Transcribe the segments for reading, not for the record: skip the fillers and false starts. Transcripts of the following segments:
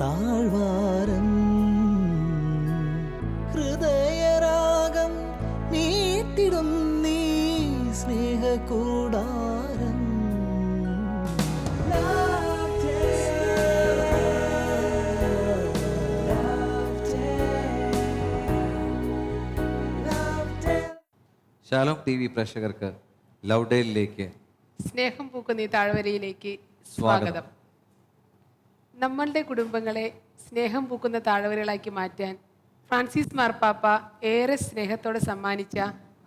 താഴ്വാരം ഹൃദയരാഗം നീട്ടിടും നീ സ്നേഹകൂടാരം. Shalom T V പ്രേക്ഷകർക്ക് love ഡേയിലേക്ക് സ്നേഹം പൂക്കുന്ന ഈ താഴ്വരയിലേക്ക് സ്വാഗതം. നമ്മളുടെ കുടുംബങ്ങളെ സ്നേഹം പൂക്കുന്ന താഴ്വരകളാക്കി മാറ്റാൻ ഫ്രാൻസിസ് മാർപ്പാപ്പ ഏറെ സ്നേഹത്തോടെ സമ്മാനിച്ച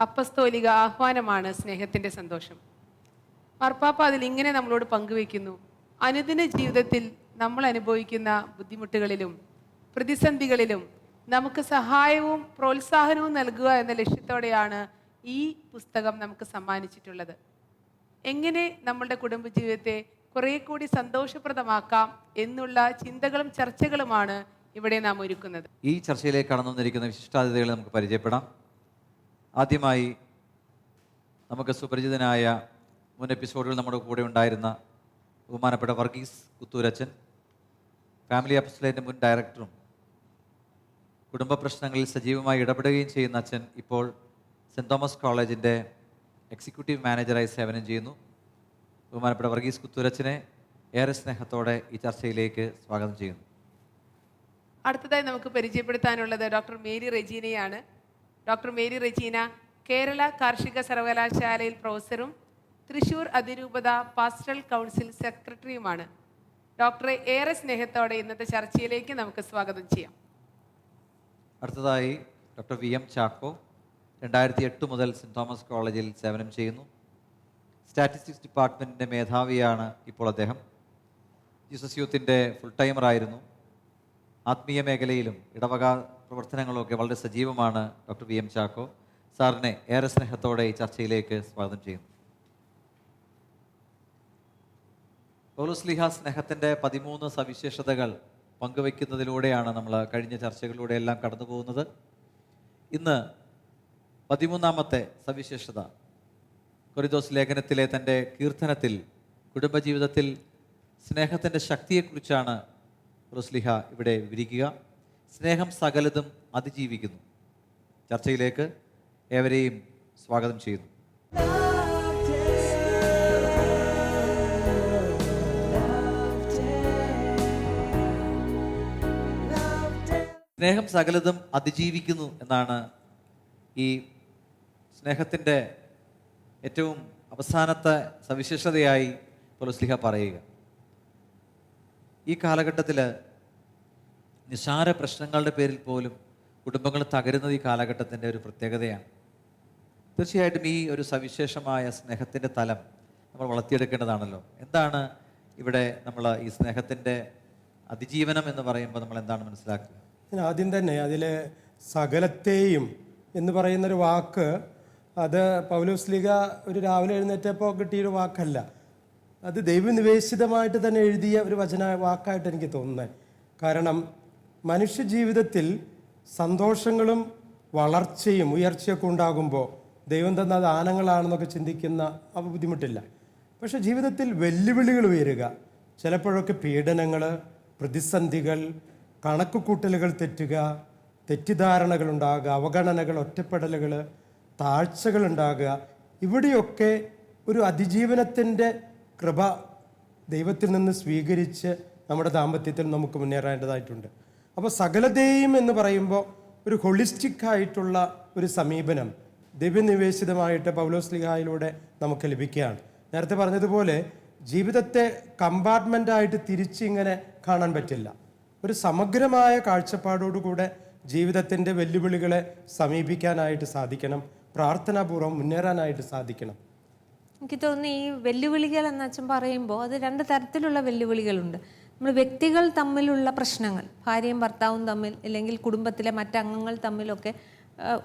അപ്പസ്തോലിക ആഹ്വാനമാണ് സ്നേഹത്തിൻ്റെ സന്തോഷം. മാർപ്പാപ്പ അതിലിങ്ങനെ നമ്മളോട് പങ്കുവയ്ക്കുന്നു: അനുദിന ജീവിതത്തിൽ നമ്മൾ അനുഭവിക്കുന്ന ബുദ്ധിമുട്ടുകളിലും പ്രതിസന്ധികളിലും നമുക്ക് സഹായവും പ്രോത്സാഹനവും നൽകുക എന്ന ലക്ഷ്യത്തോടെയാണ് ഈ പുസ്തകം നമുക്ക് സമ്മാനിച്ചിട്ടുള്ളത്. എങ്ങനെ നമ്മളുടെ കുടുംബജീവിതത്തെ കുറെ കൂടി സന്തോഷപ്രദമാക്കാം എന്നുള്ള ചിന്തകളും ചർച്ചകളുമാണ് ഇവിടെ നാം ഒരുക്കുന്നത്. ഈ ചർച്ചയിലേക്ക് കടന്നു വന്നിരിക്കുന്ന വിശിഷ്ടാതിഥികളെ നമുക്ക് പരിചയപ്പെടാം. ആദ്യമായി നമുക്ക് സുപരിചിതനായ മുൻ എപ്പിസോഡുകൾ നമ്മുടെ കൂടെ ഉണ്ടായിരുന്ന ബഹുമാനപ്പെട്ട വർഗീസ് കുത്തൂരച്ചൻ, ഫാമിലി അപ്പസ്തോലേറ്റിന്റെ മുൻ ഡയറക്ടറും കുടുംബ പ്രശ്നങ്ങളിൽ സജീവമായി ഇടപെടുകയും ചെയ്യുന്ന അച്ഛൻ ഇപ്പോൾ സെൻറ് തോമസ് കോളേജിൻ്റെ എക്സിക്യൂട്ടീവ് മാനേജറായി സേവനം ചെയ്യുന്നു. ബഹുമാനപ്പെട്ട വർഗീസ് കുത്തൂരച്ചനെ ഏറെ സ്നേഹത്തോടെ ഈ ചർച്ചയിലേക്ക് സ്വാഗതം ചെയ്യുന്നു. അടുത്തതായി നമുക്ക് പരിചയപ്പെടുത്താനുള്ളത് ഡോക്ടർ മേരി റെജീനയാണ്. ഡോക്ടർ മേരി റെജീന കേരള കാർഷിക സർവകലാശാലയിൽ പ്രൊഫസറും തൃശൂർ അതിരൂപത പാസ്റ്ററൽ കൗൺസിൽ സെക്രട്ടറിയുമാണ്. ഡോക്ടറെ ഏറെ സ്നേഹത്തോടെ ഇന്നത്തെ ചർച്ചയിലേക്ക് നമുക്ക് സ്വാഗതം ചെയ്യാം. അടുത്തതായി ഡോക്ടർ വി എം ചാക്കോ 2008 മുതൽ സെൻറ് തോമസ് കോളേജിൽ സേവനം ചെയ്യുന്നു. സ്റ്റാറ്റിസ്റ്റിക്സ് ഡിപ്പാർട്ട്മെൻറ്റിൻ്റെ മേധാവിയാണ് ഇപ്പോൾ അദ്ദേഹം. ജീസസ് യൂത്തിൻ്റെ ഫുൾ ടൈമറായിരുന്നു. ആത്മീയ മേഖലയിലും ഇടവക പ്രവർത്തനങ്ങളുമൊക്കെ വളരെ സജീവമാണ് ഡോക്ടർ വി എം ചാക്കോ. സാറിനെ ഏറെ സ്നേഹത്തോടെ ഈ ചർച്ചയിലേക്ക് സ്വാഗതം ചെയ്യുന്നു. പൗലോസ്ലീഹ സ്നേഹത്തിൻ്റെ 13 സവിശേഷതകൾ പങ്കുവയ്ക്കുന്നതിലൂടെയാണ് നമ്മൾ കഴിഞ്ഞ ചർച്ചകളിലൂടെ എല്ലാം കടന്നു പോകുന്നത്. ഇന്ന് 13ാമത്തെ സവിശേഷത കൊരിന്തോസ് ലേഖനത്തിലെ തൻ്റെ കീർത്തനത്തിൽ കുടുംബജീവിതത്തിൽ സ്നേഹത്തിൻ്റെ ശക്തിയെക്കുറിച്ചാണ് പൗലോസ്ലീഹ ഇവിടെ വിവരിക്കുക. സ്നേഹം സകലതും അതിജീവിക്കുന്നു. ചർച്ചയിലേക്ക് ഏവരെയും സ്വാഗതം ചെയ്യുന്നു. സ്നേഹം സകലതും അതിജീവിക്കുന്നു എന്നാണ് ഈ സ്നേഹത്തിൻ്റെ ഏറ്റവും അവസാനത്തെ സവിശേഷതയായി പൗലോസ്ലീഹ പറയുക. ഈ കാലഘട്ടത്തിൽ നിസ്സാര പ്രശ്നങ്ങളുടെ പേരിൽ പോലും കുടുംബങ്ങൾ തകരുന്നത് ഈ കാലഘട്ടത്തിൻ്റെ ഒരു പ്രത്യേകതയാണ്. തീർച്ചയായിട്ടും ഈ ഒരു സവിശേഷമായ സ്നേഹത്തിൻ്റെ തലം നമ്മൾ വളർത്തിയെടുക്കേണ്ടതാണല്ലോ. എന്താണ് ഇവിടെ നമ്മൾ ഈ സ്നേഹത്തിൻ്റെ അതിജീവനം എന്ന് പറയുമ്പോൾ നമ്മൾ എന്താണ് മനസ്സിലാക്കുക? ആദ്യം തന്നെ അതിൽ സകലത്തെയും എന്ന് പറയുന്നൊരു വാക്ക്, അത് പൗലോസ്ലീഹ ഒരു രാവിലെ എഴുന്നേറ്റപ്പോൾ കിട്ടിയൊരു വാക്കല്ല. അത് ദൈവനിവേശിതമായിട്ട് തന്നെ എഴുതിയ ഒരു വാക്കായിട്ട് എനിക്ക് തോന്നുന്നത്. കാരണം മനുഷ്യജീവിതത്തിൽ സന്തോഷങ്ങളും വളർച്ചയും ഉയർച്ചയൊക്കെ ഉണ്ടാകുമ്പോൾ ദൈവം തന്ന ദാനങ്ങളാണെന്നൊക്കെ ചിന്തിക്കുന്ന ബുദ്ധിമുട്ടില്ല. പക്ഷെ ജീവിതത്തിൽ വെല്ലുവിളികൾ ഉയരുക, ചിലപ്പോഴൊക്കെ പീഡനങ്ങൾ, പ്രതിസന്ധികൾ, കണക്കുകൂട്ടലുകൾ തെറ്റുക, തെറ്റിദ്ധാരണകൾ ഉണ്ടാകുക, അവഗണനകൾ, ഒറ്റപ്പെടലുകൾ, താഴ്ചകൾ ഉണ്ടാകുക, ഇവിടെയൊക്കെ ഒരു അതിജീവനത്തിൻ്റെ കൃപ ദൈവത്തിൽ നിന്ന് സ്വീകരിച്ച് നമ്മുടെ ദാമ്പത്യത്തിൽ നമുക്ക് മുന്നേറേണ്ടതായിട്ടുണ്ട്. അപ്പോൾ സകലതയും എന്ന് പറയുമ്പോൾ ഒരു ഹോളിസ്റ്റിക് ആയിട്ടുള്ള ഒരു സമീപനം ദൈവനിവേശിതമായിട്ട് പൗലോസ്ലീഹായിലൂടെ നമുക്ക് ലഭിക്കുകയാണ്. നേരത്തെ പറഞ്ഞതുപോലെ ജീവിതത്തെ കമ്പാർട്ട്മെൻ്റായിട്ട് തിരിച്ചിങ്ങനെ കാണാൻ പറ്റില്ല. ഒരു സമഗ്രമായ കാഴ്ചപ്പാടോടുകൂടെ ജീവിതത്തിൻ്റെ വെല്ലുവിളികളെ സമീപിക്കാനായിട്ട് സാധിക്കണം, പ്രാർത്ഥനാപൂർവ്വം മുന്നേറാനായിട്ട് സാധിക്കണം. എനിക്ക് തോന്നുന്നു ഈ വെല്ലുവിളികൾ എന്ന് അച്ഛൻ പറയുമ്പോൾ അത് 2 തരത്തിലുള്ള വെല്ലുവിളികളുണ്ട്. നമ്മൾ വ്യക്തികൾ തമ്മിലുള്ള പ്രശ്നങ്ങൾ, ഭാര്യയും ഭർത്താവും തമ്മിൽ അല്ലെങ്കിൽ കുടുംബത്തിലെ മറ്റംഗങ്ങൾ തമ്മിലൊക്കെ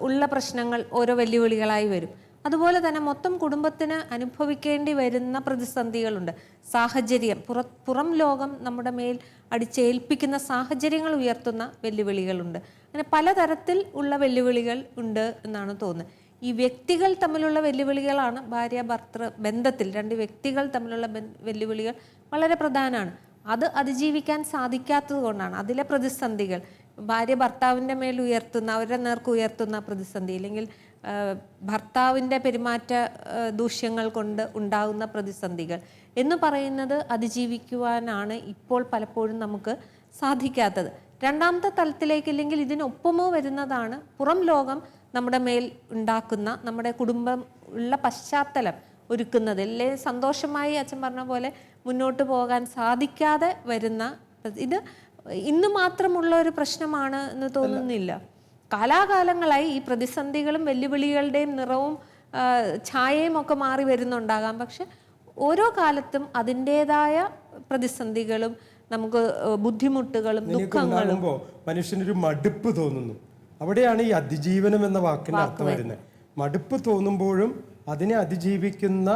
ഉള്ള പ്രശ്നങ്ങൾ ഓരോ വെല്ലുവിളികളായി വരും. അതുപോലെ തന്നെ മൊത്തം കുടുംബത്തിന് അനുഭവിക്കേണ്ടി വരുന്ന പ്രതിസന്ധികളുണ്ട്. സാഹചര്യം, പുറം ലോകം നമ്മുടെ മേൽ അടിച്ചേൽപ്പിക്കുന്ന സാഹചര്യങ്ങൾ ഉയർത്തുന്ന വെല്ലുവിളികളുണ്ട്. അങ്ങനെ പലതരത്തിൽ ഉള്ള വെല്ലുവിളികൾ ഉണ്ട് എന്നാണ് തോന്നുന്നത്. ഈ വ്യക്തികൾ തമ്മിലുള്ള വെല്ലുവിളികളാണ് ഭാര്യ ഭർത്തൃ ബന്ധത്തിൽ 2 വ്യക്തികൾ തമ്മിലുള്ള വെല്ലുവിളികൾ വളരെ പ്രധാനമാണ്. അത് അതിജീവിക്കാൻ സാധിക്കാത്തത് കൊണ്ടാണ്. അതിലെ പ്രതിസന്ധികൾ, ഭാര്യ ഭർത്താവിൻ്റെ മേൽ ഉയർത്തുന്ന, അവരുടെ നേർക്ക് ഉയർത്തുന്ന പ്രതിസന്ധി, അല്ലെങ്കിൽ ഭർത്താവിൻ്റെ പെരുമാറ്റ ദൂഷ്യങ്ങൾ കൊണ്ട് ഉണ്ടാകുന്ന പ്രതിസന്ധികൾ എന്ന് പറയുന്നത് അതിജീവിക്കുവാനാണ് ഇപ്പോൾ പലപ്പോഴും നമുക്ക് സാധിക്കാത്തത്. രണ്ടാമത്തെ തലത്തിലേക്ക്, ഇല്ലെങ്കിൽ ഇതിനൊപ്പമോ വരുന്നതാണ് പുറം ലോകം നമ്മുടെ മേൽ ഉണ്ടാക്കുന്ന, നമ്മുടെ കുടുംബം ഉള്ള പശ്ചാത്തലം ഒരുക്കുന്നത്, അല്ലെ സന്തോഷമായി അച്ഛൻ പറഞ്ഞ പോലെ മുന്നോട്ട് പോകാൻ സാധിക്കാതെ വരുന്ന, ഇത് ഇന്ന് മാത്രമുള്ള ഒരു പ്രശ്നമാണ് എന്ന് തോന്നുന്നില്ല. കാലാകാലങ്ങളായി ഈ പ്രതിസന്ധികളും വെല്ലുവിളികളുടെയും നിറവും ഛായയും ഒക്കെ മാറി വരുന്നുണ്ടാകാം. പക്ഷെ ഓരോ കാലത്തും അതിൻ്റെതായ പ്രതിസന്ധികളും നമുക്ക് ബുദ്ധിമുട്ടുകളും ദുഃഖങ്ങളും മനുഷ്യനൊരു മടുപ്പ് തോന്നുന്നു. അവിടെയാണ് ഈ അതിജീവനം എന്ന വാക്കിന്റെ അർത്ഥം വരുന്നത്. മടുപ്പ് തോന്നുമ്പോഴും അതിനെ അതിജീവിക്കുന്ന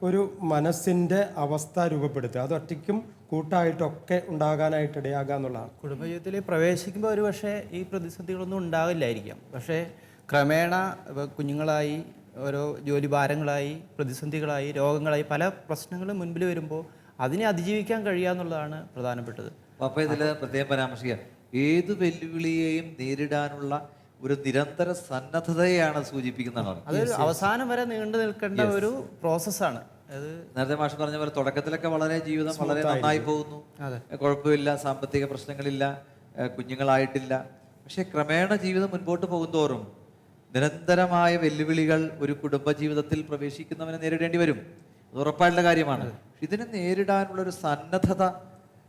ഒരു മനസ്സിന്റെ അവസ്ഥ രൂപപ്പെടുത്തുക, അത് ഒറ്റയ്ക്കും കൂട്ടായിട്ടൊക്കെ ഉണ്ടാകാനായിട്ട് ഇടയാകുക എന്നുള്ളതാണ്. കുടുംബജീവിതത്തിൽ പ്രവേശിക്കുമ്പോൾ ഒരു പക്ഷേ ഈ പ്രതിസന്ധികളൊന്നും ഉണ്ടാകില്ലായിരിക്കാം. പക്ഷേ ക്രമേണ കുഞ്ഞുങ്ങളായി, ഓരോ ജോലി ഭാരങ്ങളായി, പ്രതിസന്ധികളായി, രോഗങ്ങളായി പല പ്രശ്നങ്ങളും മുൻപിൽ വരുമ്പോൾ അതിനെ അതിജീവിക്കാൻ കഴിയുക എന്നുള്ളതാണ് പ്രധാനപ്പെട്ടത്. അപ്പോൾ ഇതിൽ പ്രത്യേകം പരാമർശിക്കുക, ഏത് വെല്ലുവിളിയെയും നേരിടാനുള്ള ഒരു നിരന്തര സന്നദ്ധതയാണ് സൂചിപ്പിക്കുന്നതാണ്. അത് അവസാനം വരെ നീണ്ടു നിൽക്കേണ്ട ഒരു പ്രോസസ്സാണ്. അത് നേരത്തെ മാഷ് പറഞ്ഞ പോലെ തുടക്കത്തിലൊക്കെ വളരെ ജീവിതം വളരെ നന്നായി പോകുന്നു, കുഴപ്പമില്ല, സാമ്പത്തിക പ്രശ്നങ്ങളില്ല, കുഞ്ഞുങ്ങളായിട്ടില്ല. പക്ഷെ ക്രമേണ ജീവിതം മുൻപോട്ട് പോകുന്തോറും നിരന്തരമായ വെല്ലുവിളികൾ ഒരു കുടുംബ ജീവിതത്തിൽ പ്രവേശിക്കുന്നവനെ നേരിടേണ്ടി വരും. അത് ഉറപ്പായിട്ടുള്ള കാര്യമാണ്. ഇതിനെ നേരിടാനുള്ള ഒരു സന്നദ്ധത,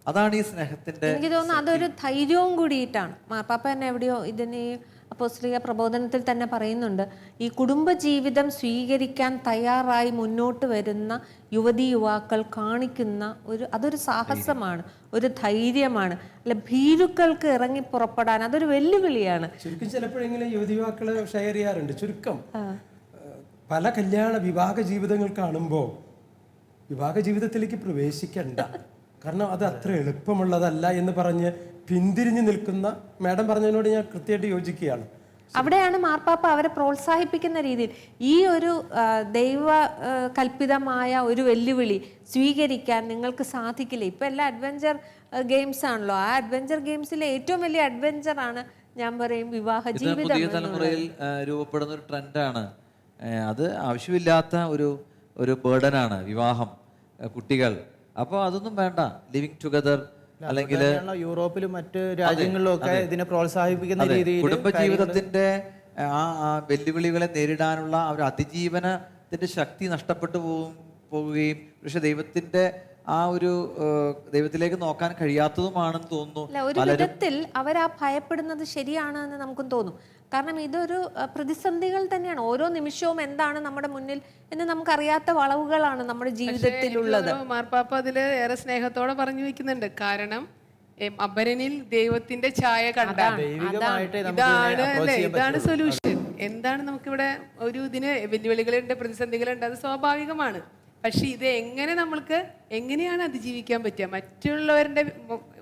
അതാണ് ഈ സ്നേഹത്തിന്റെ. എനിക്ക് തോന്നുന്നു അതൊരു ധൈര്യവും കൂടിയിട്ടാണ്. മാർപ്പാപ്പ തന്നെ എവിടെയോ ഇതിന് അപ്പോസ്തലിക പ്രബോധനത്തിൽ തന്നെ പറയുന്നുണ്ട്, ഈ കുടുംബജീവിതം സ്വീകരിക്കാൻ തയ്യാറായി മുന്നോട്ട് വരുന്ന യുവതി യുവാക്കൾ കാണിക്കുന്ന അതൊരു സാഹസമാണ്, ഒരു ധൈര്യമാണ്. അല്ല, ഭീരുക്കൾക്ക് ഇറങ്ങി പുറപ്പെടാൻ അതൊരു വെല്ലുവിളിയാണ്. ചുരുക്കം ചിലപ്പോഴെങ്കിലും യുവതി യുവാക്കൾ ഷെയർ ചെയ്യാറുണ്ട്. ചുരുക്കം പല വിവാഹ ജീവിതങ്ങൾ കാണുമ്പോൾ വിവാഹ ജീവിതത്തിലേക്ക് പ്രവേശിക്കണ്ട, കാരണം അത് അത്ര എളുപ്പമുള്ളതല്ല എന്ന് പറഞ്ഞ് പിന്തിരിഞ്ഞു നിൽക്കുന്ന മാഡം പറഞ്ഞതിനോട് ഞാൻ കൃത്യമായിട്ട് യോജിക്കുകയാണ്. അവിടെയാണ് മാർപ്പാപ്പ അവരെ പ്രോത്സാഹിപ്പിക്കുന്ന രീതിയിൽ ഈ ഒരു ദൈവ കൽപ്പിതമായ ഒരു വെല്ലുവിളി സ്വീകരിക്കാൻ നിങ്ങൾക്ക് സാധിക്കില്ല. ഇപ്പം എല്ലാം അഡ്വഞ്ചർ ഗെയിംസ് ആണല്ലോ. ആ അഡ്വഞ്ചർ ഗെയിംസിലെ ഏറ്റവും വലിയ അഡ്വഞ്ചർ ആണ്, ഞാൻ പറയും, വിവാഹ ജീവിതം. പുതിയ തലമുറയിൽ രൂപപ്പെടുന്ന ഒരു ട്രെൻഡാണ്. അത് ആവശ്യമില്ലാത്ത ഒരു ബേർഡനാണ് വിവാഹം, കുട്ടികൾ. അപ്പോൾ അതൊന്നും വേണ്ട. ലിവിങ് ടുഗദർ, അല്ലെങ്കിൽ യൂറോപ്പിലും മറ്റ് രാജ്യങ്ങളിലും ഒക്കെ ഇതിനെ പ്രോത്സാഹിപ്പിക്കുന്ന രീതിയിൽ കുടുംബജീവിതത്തിന്റെ ആ വെല്ലുവിളികളെ നേരിടാനുള്ള ഒരു അതിജീവനത്തിന്റെ ശക്തി നഷ്ടപ്പെട്ടു പോവുകയും പക്ഷെ ദൈവത്തിലേക്ക് നോക്കാൻ കഴിയാത്തതുമാണെന്ന് തോന്നുന്നു. ഒരു വിധത്തിൽ അവർ ആ ഭയപ്പെടുന്നത് ശരിയാണെന്ന് നമുക്കും തോന്നും. കാരണം ഇതൊരു പ്രതിസന്ധികൾ തന്നെയാണ്. ഓരോ നിമിഷവും എന്താണ് നമ്മുടെ മുന്നിൽ എന്ന് നമുക്കറിയാത്ത വളവുകളാണ് നമ്മുടെ ജീവിതത്തിലുള്ളത്. മാർപ്പാപ്പ അതില് ഏറെ സ്നേഹത്തോടെ പറഞ്ഞു വെക്കുന്നുണ്ട്. കാരണം അപരനിൽ ദൈവത്തിന്റെ ഛായ കണ്ടാണ്. ഇതാണ് സൊല്യൂഷൻ. എന്താണ് നമുക്കിവിടെ ഇതിന് വെല്ലുവിളികളുണ്ട്, പ്രതിസന്ധികളുണ്ട്, അത് സ്വാഭാവികമാണ്. പക്ഷെ ഇത് എങ്ങനെയാണ് അതിജീവിക്കാൻ പറ്റുക? മറ്റുള്ളവരുടെ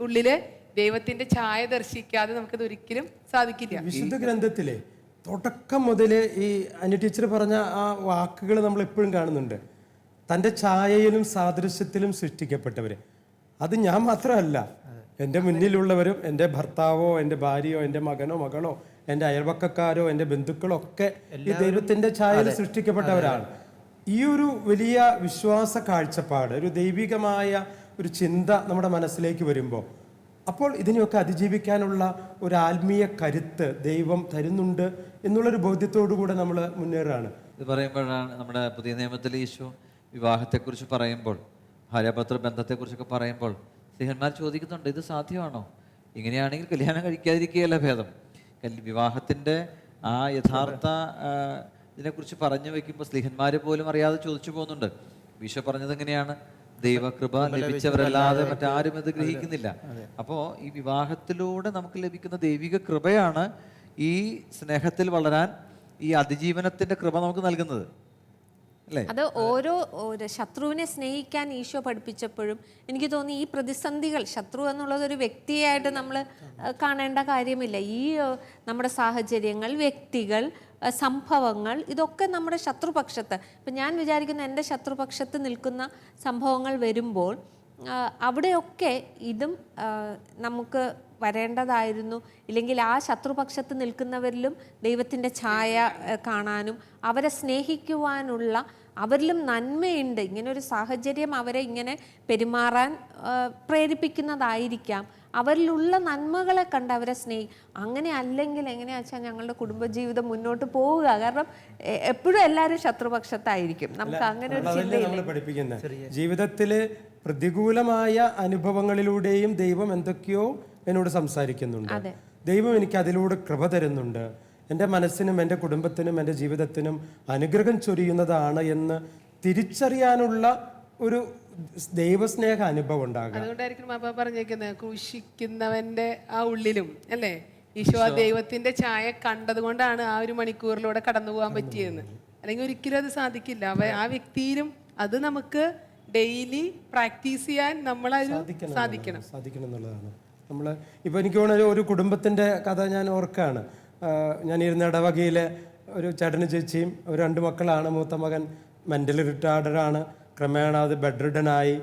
ഉള്ളില് ദൈവത്തിന്റെ ഛായ ദർശിക്കാതെ നമുക്കത് ഒരിക്കലും സാധിക്കില്ല. വിശുദ്ധ ഗ്രന്ഥത്തിലെ തുടക്കം മുതൽ ഈ അനി ടീച്ചർ പറഞ്ഞ ആ വാക്കുകൾ നമ്മൾ എപ്പോഴും കാണുന്നുണ്ട്. തൻ്റെ ഛായയിലും സാദൃശ്യത്തിലും സൃഷ്ടിക്കപ്പെട്ടവര്. അത് ഞാൻ മാത്രമല്ല, എൻ്റെ മുന്നിലുള്ളവരും, എൻ്റെ ഭർത്താവോ, എൻ്റെ ഭാര്യയോ, എൻ്റെ മകനോ മകളോ, എൻ്റെ അയൽവക്കക്കാരോ, എൻ്റെ ബന്ധുക്കളോ ഒക്കെ ഈ ദൈവത്തിൻ്റെ ഛായയിൽ സൃഷ്ടിക്കപ്പെട്ടവരാണ്. ഈ ഒരു വലിയ വിശ്വാസ കാഴ്ചപ്പാട്, ഒരു ദൈവികമായ ഒരു ചിന്ത നമ്മുടെ മനസ്സിലേക്ക് വരുമ്പോൾ അപ്പോൾ ഇതിനെയൊക്കെ അതിജീവിക്കാനുള്ള ഒരു ആത്മീയ കരുത്ത് ദൈവം തരുന്നുണ്ട് എന്നുള്ളൊരു ബോധ്യത്തോടു കൂടെ നമ്മൾ മുന്നേറുകയാണ്. ഇത് പറയുമ്പോഴാണ് നമ്മുടെ പുതിയ നിയമത്തിൽ ഈശോ വിവാഹത്തെക്കുറിച്ച് പറയുമ്പോൾ, ഭാര്യാഭർത്തൃ ബന്ധത്തെക്കുറിച്ചൊക്കെ പറയുമ്പോൾ സ്ത്രീഹന്മാർ ചോദിക്കുന്നുണ്ട്, ഇത് സാധ്യമാണോ? ഇങ്ങനെയാണെങ്കിൽ കല്യാണം കഴിക്കാതിരിക്കുകയല്ല ഭേദം. വിവാഹത്തിൻ്റെ ആ യഥാർത്ഥ ഇതിനെക്കുറിച്ച് പറഞ്ഞു വെക്കുമ്പോൾ സ്ത്രീഹന്മാർ പോലും അറിയാതെ ചോദിച്ചു പോകുന്നുണ്ട്. ഈശോ പറഞ്ഞത് എങ്ങനെയാണ്? ദൈവകൃപ ലഭിച്ചവരല്ലാതെ മറ്റാരും ഇത് ഗ്രഹിക്കുന്നില്ല. അപ്പോൾ ഈ വിവാഹത്തിലൂടെ നമുക്ക് ലഭിക്കുന്ന ദൈവിക കൃപയാണ് ഈ സ്നേഹത്തിൽ വളരാൻ, ഈ അതിജീവനത്തിന്റെ കൃപ നമുക്ക് നൽകുന്നത്. അത് ഓരോ ശത്രുവിനെ സ്നേഹിക്കാൻ ഈശോ പഠിപ്പിച്ചപ്പോഴും എനിക്ക് തോന്നി ഈ പ്രതിസന്ധികൾ, ശത്രു എന്നുള്ളത് ഒരു വ്യക്തിയായിട്ട് നമ്മൾ കാണേണ്ട കാര്യമില്ല. ഈ നമ്മുടെ സാഹചര്യങ്ങൾ, വ്യക്തികൾ, സംഭവങ്ങൾ, ഇതൊക്കെ നമ്മുടെ ശത്രുപക്ഷത്ത്, ഇപ്പം ഞാൻ വിചാരിക്കുന്ന എൻ്റെ ശത്രുപക്ഷത്ത് നിൽക്കുന്ന സംഭവങ്ങൾ വരുമ്പോൾ അവിടെയൊക്കെ ഇതും നമുക്ക് വരേണ്ടതായിരുന്നു. ഇല്ലെങ്കിൽ ആ ശത്രുപക്ഷത്ത് നിൽക്കുന്നവരിലും ദൈവത്തിൻ്റെ ഛായ കാണാനും അവരെ സ്നേഹിക്കുവാനുള്ള, അവരിലും നന്മയുണ്ട്, ഇങ്ങനൊരു സാഹചര്യം അവരെ ഇങ്ങനെ പെരുമാറാൻ പ്രേരിപ്പിക്കുന്നതായിരിക്കാം. അവരിലുള്ള നന്മകളെ കണ്ട് അവരെ അങ്ങനെ അല്ലെങ്കിൽ എങ്ങനെയാ വെച്ചാൽ ഞങ്ങളുടെ കുടുംബജീവിതം മുന്നോട്ട് പോവുക. കാരണം എപ്പോഴും എല്ലാവരും ശത്രുപക്ഷത്തായിരിക്കും. നമുക്ക് അങ്ങനെ ഒരു ചിന്തയില്ല. പഠിപ്പിക്കുന്നത് ജീവിതത്തില് പ്രതികൂലമായ അനുഭവങ്ങളിലൂടെയും ദൈവം എന്തൊക്കെയോ എന്നോട് സംസാരിക്കുന്നുണ്ട്. ദൈവം എനിക്ക് അതിലൂടെ കൃപ തരുന്നുണ്ട്. എൻ്റെ മനസ്സിനും എൻ്റെ കുടുംബത്തിനും എൻ്റെ ജീവിതത്തിനും അനുഗ്രഹം ചൊരിയുന്നതാണ് എന്ന് തിരിച്ചറിയാനുള്ള ഒരു ദൈവസ്നേഹ അനുഭവം ഉണ്ടാകും. അതുകൊണ്ടായിരിക്കും അപ്പ പറഞ്ഞേക്കുന്നത്, ക്രൂശിക്കുന്നവന്റെ ആ ഉള്ളിലും അല്ലേ ഈശോ ആ ദൈവത്തിന്റെ ഛായ കണ്ടത് കൊണ്ടാണ് ആ ഒരു മണിക്കൂറിലൂടെ കടന്നു പോകാൻ പറ്റിയെന്ന്. അല്ലെങ്കിൽ ഒരിക്കലും അത് സാധിക്കില്ല. ആ വ്യക്തിയിലും അത് നമുക്ക് ഡെയിലി പ്രാക്ടീസ് ചെയ്യാൻ നമ്മളത് സാധിക്കണം എന്നുള്ളതാണ്. നമ്മൾ ഇപ്പോൾ എനിക്ക് തോന്നുന്ന ഒരു കുടുംബത്തിൻ്റെ കഥ ഞാൻ ഓർക്കാണ്. ഞാൻ ഇരുന്ന ഇടവകയിലെ ഒരു ചേട്ടനും ചേച്ചിയും ഒരു 2 മക്കളാണ്. മൂത്ത മകൻ മെൻ്റലി റിട്ടാർഡറാണ്. ക്രമേണ അത് ബെഡ്രിഡനായി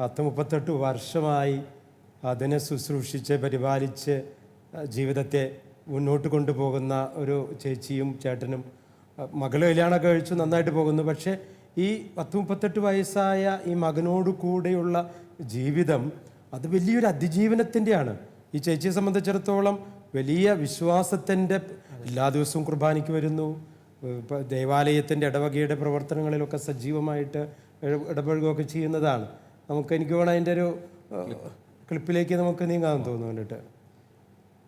38 വർഷമായി അതിനെ ശുശ്രൂഷിച്ച് പരിപാലിച്ച് ജീവിതത്തെ മുന്നോട്ട് കൊണ്ടുപോകുന്ന ഒരു ചേച്ചിയും ചേട്ടനും. മകൾ കല്യാണമൊക്കെ കഴിച്ചു, നന്നായിട്ട് പോകുന്നു. പക്ഷേ ഈ 38 വയസ്സായ ഈ മകനോട് കൂടെയുള്ള ജീവിതം അത് വലിയൊരു അതിജീവനത്തിൻ്റെയാണ്. ഈ ചേച്ചിയെ സംബന്ധിച്ചിടത്തോളം വലിയ വിശ്വാസത്തിൻ്റെ, എല്ലാ ദിവസവും കുർബാനയ്ക്ക് വരുന്നു, ദേവാലയത്തിൻ്റെ ഇടവകയുടെ പ്രവർത്തനങ്ങളിലൊക്കെ സജീവമായിട്ട് ഇടപഴകുകയൊക്കെ ചെയ്യുന്നതാണ്. എനിക്ക് വേണം അതിൻ്റെ ഒരു ക്ലിപ്പിലേക്ക് നമുക്ക് നീങ്ങാൻ തോന്നുന്നുണ്ട്.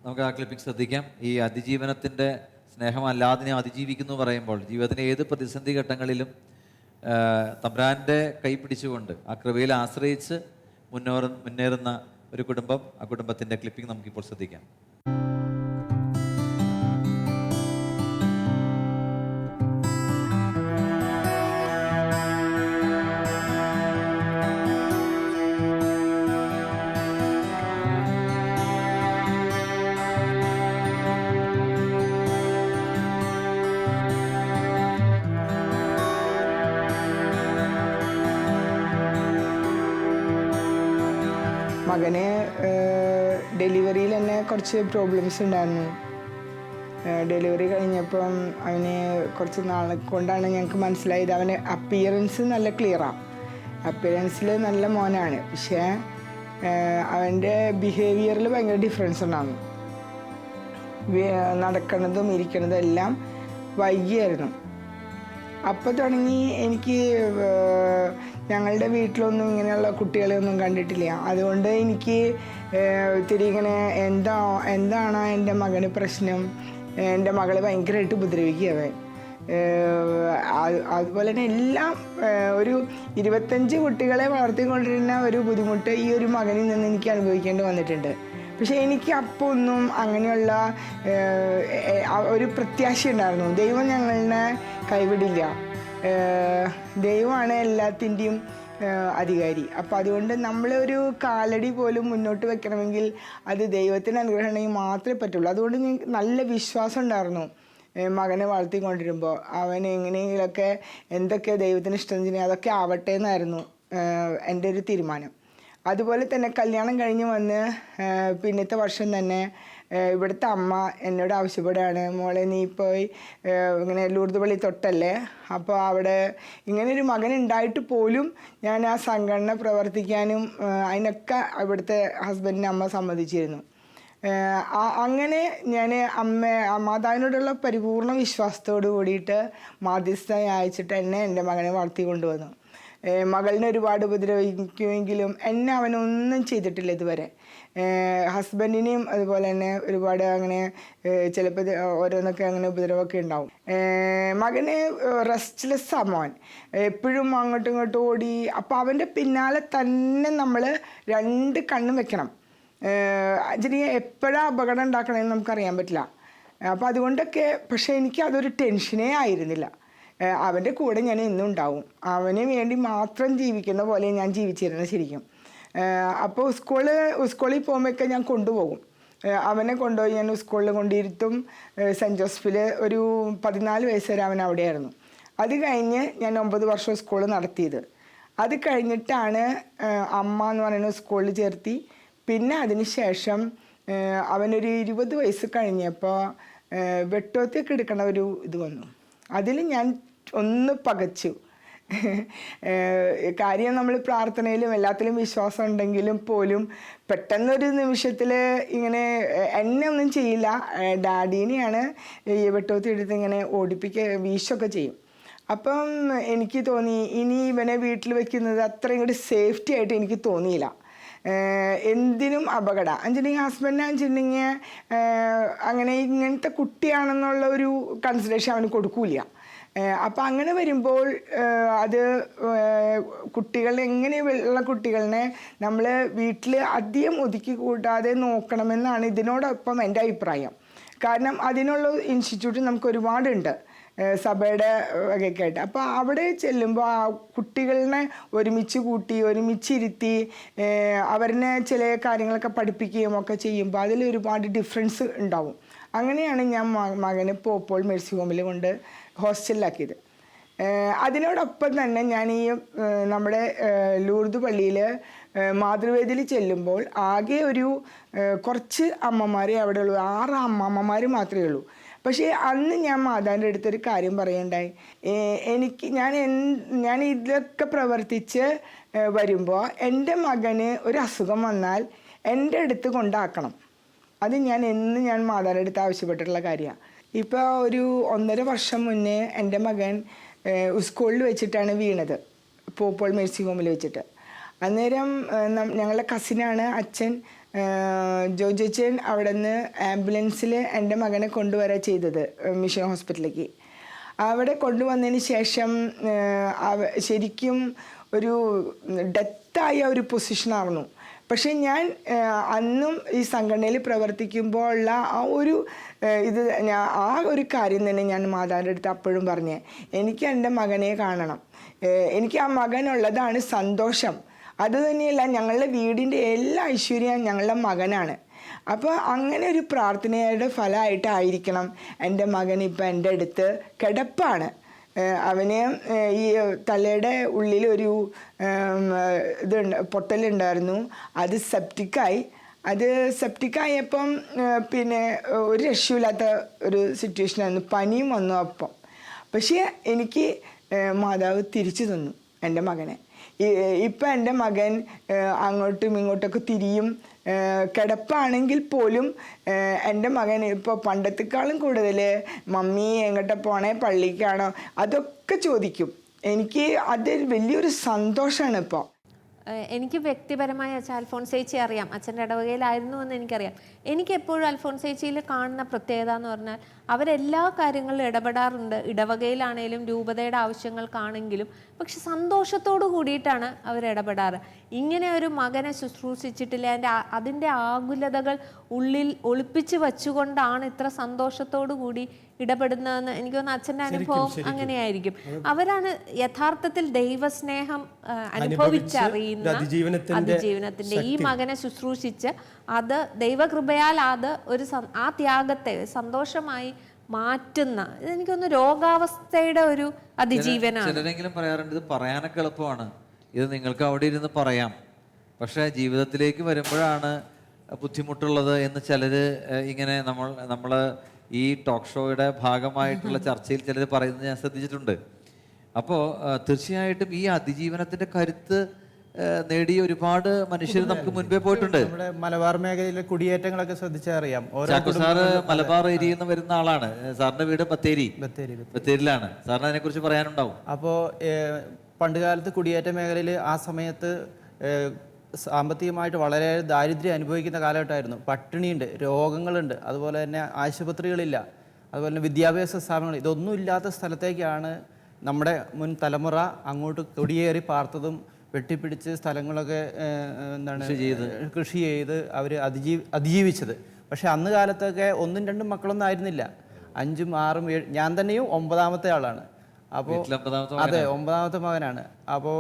നമുക്ക് ആ ക്ലിപ്പിംഗ് ശ്രദ്ധിക്കാം. ഈ അതിജീവനത്തിൻ്റെ സ്നേഹമല്ലാതിനെ അതിജീവിക്കുന്നു പറയുമ്പോൾ ജീവിതത്തിലെ ഏത് പ്രതിസന്ധി ഘട്ടങ്ങളിലും തമ്പുരാൻ്റെ കൈ പിടിച്ചുകൊണ്ട് ആ കൃപയിൽ ആശ്രയിച്ച് മുന്നേറുന്ന ഒരു കുടുംബം, ആ കുടുംബത്തിൻ്റെ ക്ലിപ്പിംഗ് നമുക്കിപ്പോൾ ശ്രദ്ധിക്കാം. മകന് ഡെലിവറിയിൽ തന്നെ കുറച്ച് പ്രോബ്ലംസ് ഉണ്ടായിരുന്നു. ഡെലിവറി കഴിഞ്ഞപ്പം അവന് കുറച്ച് നാളെ കൊണ്ടാണ് ഞങ്ങൾക്ക് മനസ്സിലായത് അവന് അപ്പിയറൻസ് നല്ല ക്ലിയറാണ്, അപ്പിയറൻസിൽ നല്ല മോനാണ്. പക്ഷേ അവൻ്റെ ബിഹേവിയറിൽ ഭയങ്കര ഡിഫറൻസ് ഉണ്ടാകുന്നു. നടക്കുന്നതും ഇരിക്കുന്നതും എല്ലാം വൈകിയായിരുന്നു. അപ്പോൾ തുടങ്ങി എനിക്ക് ഞങ്ങളുടെ വീട്ടിലൊന്നും ഇങ്ങനെയുള്ള കുട്ടികളെയൊന്നും കണ്ടിട്ടില്ല. അതുകൊണ്ട് എനിക്ക് ഇത്തിരി ഇങ്ങനെ എന്താണ് എൻ്റെ മകന് പ്രശ്നം, എൻ്റെ മകളെ ഭയങ്കരമായിട്ട് ഉപദ്രവിക്കുക. അതുപോലെ തന്നെ എല്ലാം ഒരു 25 കുട്ടികളെ വളർത്തിക്കൊണ്ടിരുന്ന ഒരു ബുദ്ധിമുട്ട് ഈ ഒരു മകനിൽ നിന്ന് എനിക്ക് അനുഭവിക്കേണ്ടി വന്നിട്ടുണ്ട്. പക്ഷെ എനിക്ക് അപ്പോൾ ഒന്നും അങ്ങനെയുള്ള ഒരു പ്രത്യാശ ഉണ്ടായിരുന്നു. ദൈവം ഞങ്ങളെ കൈവിടില്ല, ദൈവമാണ് എല്ലാത്തിൻ്റെയും അധികാരി. അപ്പം അതുകൊണ്ട് നമ്മളൊരു കാലടി പോലും മുന്നോട്ട് വെക്കണമെങ്കിൽ അത് ദൈവത്തിൻ്റെ അനുഗ്രഹണമെങ്കിൽ മാത്രമേ പറ്റുള്ളൂ. അതുകൊണ്ട് എനിക്ക് നല്ല വിശ്വാസം ഉണ്ടായിരുന്നു മകനെ വളർത്തിക്കൊണ്ടിരുമ്പോൾ. അവൻ എങ്ങനെയെങ്കിലുമൊക്കെ എന്തൊക്കെ ദൈവത്തിന് ഇഷ്ടം ചെയ്യുന്നത് അതൊക്കെ ആവട്ടെ എന്നായിരുന്നു എൻ്റെ ഒരു തീരുമാനം. അതുപോലെ തന്നെ കല്യാണം കഴിഞ്ഞ് വന്ന് പിന്നത്തെ വർഷം തന്നെ ഇവിടുത്തെ അമ്മ എന്നോട് ആവശ്യപ്പെടുകയാണ്, മോളെ നീ പോയി ഇങ്ങനെ ലൂർദ് പള്ളി തൊട്ടല്ലേ, അപ്പോൾ അവിടെ ഇങ്ങനൊരു മകൻ ഉണ്ടായിട്ട് പോലും ഞാൻ ആ സംഘടന പ്രവർത്തിക്കാനും അതിനൊക്കെ ഇവിടുത്തെ ഹസ്ബൻഡിനെ അമ്മ സമ്മതിച്ചിരുന്നു. അങ്ങനെ ഞാൻ മാതാവിനോടുള്ള പരിപൂർണ വിശ്വാസത്തോട് കൂടിയിട്ട് മാധ്യസ്ഥ അയച്ചിട്ട് എന്നെ എൻ്റെ മകനെ വളർത്തി കൊണ്ടുവന്നു. മകളിനെ ഒരുപാട് ഉപദ്രവിക്കുമെങ്കിലും എന്നെ അവനൊന്നും ചെയ്തിട്ടില്ല ഇതുവരെ. ഹസ്ബൻഡിനെയും അതുപോലെ തന്നെ ഒരുപാട് അങ്ങനെ ചിലപ്പോൾ ഓരോന്നൊക്കെ അങ്ങനെ ഉപദ്രവമൊക്കെ ഉണ്ടാവും. മകന് റെസ്റ്റ്ലെസ് മോൻ, എപ്പോഴും അങ്ങോട്ടും ഇങ്ങോട്ടും ഓടി. അപ്പോൾ അവൻ്റെ പിന്നാലെ തന്നെ നമ്മൾ 2 കണ്ണും വെക്കണം. അതിന് എപ്പോഴാണ് അപകടം ഉണ്ടാക്കണമെന്ന് നമുക്കറിയാൻ പറ്റില്ല. അപ്പോൾ അതുകൊണ്ടൊക്കെ, പക്ഷേ എനിക്ക് അതൊരു ടെൻഷനേ ആയിരുന്നില്ല. അവൻ്റെ കൂടെ ഞാൻ എന്നും ഉണ്ടാവും. അവന് വേണ്ടി മാത്രം ജീവിക്കുന്ന പോലെ ഞാൻ ജീവിച്ചിരുന്നത് ശരിക്കും. അപ്പോൾ സ്കൂളിൽ പോകുമ്പോഴൊക്കെ ഞാൻ കൊണ്ടുപോകും. അവനെ കൊണ്ടുപോയി ഞാൻ സ്കൂളിൽ കൊണ്ടിരുത്തും. സെൻറ്റ് ജോസഫിൽ ഒരു 14 വയസ്സ് വരെ അവൻ അവിടെയായിരുന്നു. അത് കഴിഞ്ഞ് ഞാൻ 9 വർഷം സ്കൂൾ നടത്തിയത്. അത് കഴിഞ്ഞിട്ടാണ് അമ്മ എന്ന് പറയുന്ന സ്കൂളിൽ ചേർത്തി. പിന്നെ അതിന് ശേഷം അവനൊരു 20 വയസ്സ് കഴിഞ്ഞപ്പോൾ വെട്ടോത്തിയൊക്കെ എടുക്കണ ഒരു ഇത് വന്നു. അതിൽ ഞാൻ ഒന്ന് പകച്ചു. കാര്യം നമ്മൾ പ്രാർത്ഥനയിലും എല്ലാത്തിലും വിശ്വാസം ഉണ്ടെങ്കിലും പോലും പെട്ടെന്നൊരു നിമിഷത്തിൽ ഇങ്ങനെ എന്നെ ഒന്നും ചെയ്യില്ല, ഡാഡീനെയാണ് ഈ വെട്ടോത്തി എടുത്ത് ഇങ്ങനെ വീശൊക്കെ ചെയ്യും. അപ്പം എനിക്ക് തോന്നി ഇനി ഇവനെ വീട്ടിൽ വെക്കുന്നത് അത്ര ഇങ്ങോട്ട് സേഫ്റ്റി ആയിട്ട് എനിക്ക് തോന്നിയില്ല. എന്തിനും അപകടം എന്നുവെച്ചിട്ടുണ്ടെങ്കിൽ ഹസ്ബൻഡ് വെച്ചിട്ടുണ്ടെങ്കിൽ അങ്ങനെ ഇങ്ങനത്തെ കുട്ടിയാണെന്നുള്ള ഒരു കൺസിഡറേഷൻ അവന് കൊടുക്കൂല. അപ്പം അങ്ങനെ വരുമ്പോൾ അത് കുട്ടികളെ എങ്ങനെയുള്ള കുട്ടികളെ നമ്മൾ വീട്ടിൽ അധികം ഒതുക്കി കൂട്ടാതെ നോക്കണമെന്നാണ് ഇതിനോടൊപ്പം എൻ്റെ അഭിപ്രായം. കാരണം അതിനുള്ള ഇൻസ്റ്റിറ്റ്യൂട്ട് നമുക്ക് ഒരുപാടുണ്ട് സഭയുടെ വകയൊക്കെ ആയിട്ട്. അപ്പോൾ അവിടെ ചെല്ലുമ്പോൾ ആ കുട്ടികളെ ഒരുമിച്ച് കൂട്ടി ഒരുമിച്ചിരുത്തി അവരെ ചില കാര്യങ്ങളൊക്കെ പഠിപ്പിക്കുകയും ഒക്കെ ചെയ്യുമ്പോൾ അതിൽ ഒരുപാട് ഡിഫറൻസ് ഉണ്ടാവും. അങ്ങനെയാണ് ഞാൻ മകനെ പോപ്പോൾ മെഴ്സി ഹോമിൽ കൊണ്ട് ഹോസ്റ്റലിലാക്കിയത്. അതിനോടൊപ്പം തന്നെ ഞാൻ ഈ നമ്മുടെ ലൂർദ് പള്ളിയിൽ മാതൃവേദിയിൽ ചെല്ലുമ്പോൾ ആകെ ഒരു കുറച്ച് അമ്മമാരെ അവിടെ ഉള്ളൂ, 6 അമ്മമ്മമാർ മാത്രമേ ഉള്ളൂ. പക്ഷേ അന്ന് ഞാൻ മാതാവിൻ്റെ അടുത്തൊരു കാര്യം പറയുണ്ടായി. ഞാൻ ഇതൊക്കെ പ്രവർത്തിച്ച് വരുമ്പോൾ എൻ്റെ മകന് ഒരു അസുഖം വന്നാൽ എൻ്റെ അടുത്ത് കൊണ്ടാക്കണം. അത് ഞാൻ മാതാവിൻ്റെ അടുത്ത് ആവശ്യപ്പെട്ടിട്ടുള്ള കാര്യമാണ്. ഇപ്പോൾ ഒരു 1.5 വർഷം മുന്നേ എൻ്റെ മകൻ സ്കൂളിൽ വെച്ചിട്ടാണ് വീണത്, പോപ്പോൾ മെഴ്സി ഹോമിൽ വെച്ചിട്ട്. അന്നേരം ഞങ്ങളുടെ കസിനാണ് അച്ഛൻ ജോജച്ചൻ അവിടെ നിന്ന് ആംബുലൻസിൽ എൻ്റെ മകനെ കൊണ്ടുവരാൻ ചെയ്തത് മിഷൻ ഹോസ്പിറ്റലിലേക്ക്. അവിടെ കൊണ്ടുവന്നതിന് ശേഷം ശരിക്കും ഒരു ഡെത്തായ ഒരു പൊസിഷനായിരുന്നു. പക്ഷേ ഞാൻ അന്നും ഈ സംഘടനയിൽ പ്രവർത്തിക്കുമ്പോൾ ഉള്ള ആ ഒരു ആ ഒരു കാര്യം തന്നെ ഞാൻ മാതാവിൻ്റെ അടുത്ത് അപ്പോഴും പറഞ്ഞേ, എനിക്ക് എൻ്റെ മകനെ കാണണം, എനിക്ക് ആ മകനുള്ളതാണ് സന്തോഷം. അതുതന്നെയല്ല, ഞങ്ങളുടെ വീടിൻ്റെ എല്ലാ ഐശ്വര്യം ഞങ്ങളുടെ മകനാണ്. അപ്പോൾ അങ്ങനെ ഒരു പ്രാർത്ഥനയുടെ ഫലമായിട്ടായിരിക്കണം എൻ്റെ മകൻ ഇപ്പം എൻ്റെ അടുത്ത് കിടപ്പാണ്. അവന് ഈ തലയുടെ ഉള്ളിലൊരു പൊട്ടലുണ്ടായിരുന്നു, അത് സെപ്റ്റിക്കായപ്പം പിന്നെ ഒരു രക്ഷയില്ലാത്ത ഒരു സിറ്റുവേഷനായിരുന്നു, പനിയും വന്നു അപ്പം. പക്ഷേ എനിക്ക് മാതാവ് തിരിച്ചു തന്നു എൻ്റെ മകനെ. ഇപ്പം എൻ്റെ മകൻ അങ്ങോട്ടും ഇങ്ങോട്ടൊക്കെ തിരിയും, കിടപ്പാണെങ്കിൽ പോലും എൻ്റെ മകൻ ഇപ്പോൾ പണ്ടത്തെക്കാളും കൂടുതൽ മമ്മി എങ്ങോട്ടാ പോണേ, പള്ളിക്കാണോ, അതൊക്കെ ചോദിക്കും. എനിക്ക് അത് വലിയൊരു സന്തോഷമാണ് ഇപ്പോൾ. എനിക്ക് വ്യക്തിപരമായി അച്ഛൻ അൽഫോൺസേച്ചി അറിയാം, അച്ഛൻ്റെ ഇടവകയിലായിരുന്നു എന്ന് എനിക്കറിയാം. എനിക്കെപ്പോഴും അൽഫോൺസേച്ചിയിൽ കാണുന്ന പ്രത്യേകത എന്ന് പറഞ്ഞാൽ അവരെല്ലാ കാര്യങ്ങളിലും ഇടപെടാറുണ്ട്, ഇടവകയിലാണേലും രൂപതയുടെ ആവശ്യങ്ങൾക്കാണെങ്കിലും. പക്ഷെ സന്തോഷത്തോടു കൂടിയിട്ടാണ് അവർ ഇടപെടാറ്. ഇങ്ങനെ ഒരു മകനെ ശുശ്രൂഷിച്ചിട്ടില്ല, അതിൻ്റെ ആകുലതകൾ ഉള്ളിൽ ഒളിപ്പിച്ച് വച്ചുകൊണ്ടാണ് ഇത്ര സന്തോഷത്തോടു കൂടി ഇടപെടുന്നതെന്ന് എനിക്ക് തോന്നുന്നു. അച്ഛൻ്റെ അനുഭവം അങ്ങനെയായിരിക്കും. അവരാണ് യഥാർത്ഥത്തിൽ ദൈവസ്നേഹം അനുഭവിച്ചറിയുന്ന അതിജീവനത്തിന്റെ ഈ മകനെ ശുശ്രൂഷിച്ച് അത് ദൈവകൃപയാൽ അത് ഒരു ആ ത്യാഗത്തെ സന്തോഷമായി മാറ്റുന്ന, എനിക്കൊന്ന് രോഗാവസ്ഥയുടെ ഒരു അതിജീവനാണ്. ചിലരെങ്കിലും പറയാറുണ്ട് ഇത് പറയാനൊക്കെ എളുപ്പമാണ്, ഇത് നിങ്ങൾക്ക് അവിടെ ഇരുന്ന് പറയാം, പക്ഷേ ജീവിതത്തിലേക്ക് വരുമ്പോഴാണ് ബുദ്ധിമുട്ടുള്ളത് എന്ന് ചിലര് ഇങ്ങനെ നമ്മൾ ഈ ടോക്ക് ഷോയുടെ ഭാഗമായിട്ടുള്ള ചർച്ചയിൽ ചിലർ പറയുന്നത് ഞാൻ ശ്രദ്ധിച്ചിട്ടുണ്ട്. അപ്പോൾ തീർച്ചയായിട്ടും ഈ അതിജീവനത്തിന്റെ കരുത്ത് നേടിയ ഒരുപാട് മനുഷ്യർ നമുക്ക് മുൻപേ പോയിട്ടുണ്ട്. നമ്മുടെ മലബാർ മേഖലയിലെ കുടിയേറ്റങ്ങളൊക്കെ ശ്രദ്ധിച്ചാൽ അറിയാം. സാറ് മലബാർ ഏരിയയിൽ നിന്ന് വരുന്ന ആളാണ്. സാറിന്റെ വീട് ബത്തേരിയിലാണ്. സാറിന് അതിനെ കുറിച്ച് പറയാനുണ്ടാവും. അപ്പോൾ പണ്ടുകാലത്ത് കുടിയേറ്റ മേഖലയിൽ ആ സമയത്ത് സാമ്പത്തികമായിട്ട് വളരെ ദാരിദ്ര്യം അനുഭവിക്കുന്ന കാലഘട്ടമായിരുന്നു. പട്ടിണിയുണ്ട്, രോഗങ്ങളുണ്ട്, അതുപോലെ തന്നെ ആശുപത്രികളില്ല, അതുപോലെ തന്നെ വിദ്യാഭ്യാസ സ്ഥാപനങ്ങൾ, ഇതൊന്നും ഇല്ലാത്ത സ്ഥലത്തേക്കാണ് നമ്മുടെ മുൻ തലമുറ അങ്ങോട്ട് കുടിയേറി പാർത്തതും വെട്ടിപ്പിടിച്ച് സ്ഥലങ്ങളൊക്കെ കൃഷി ചെയ്ത് അവർ അതിജീവിച്ചത്. പക്ഷെ അന്ന് കാലത്തൊക്കെ 1ഉം 2ഉം മക്കളൊന്നും ആയിരുന്നില്ല, 5ഉം 6ഉം 7. ഞാൻ തന്നെയും 9ാമത്തെ ആളാണ്. അപ്പോൾ അതെ, 9ാമത്തെ മകനാണ്. അപ്പോൾ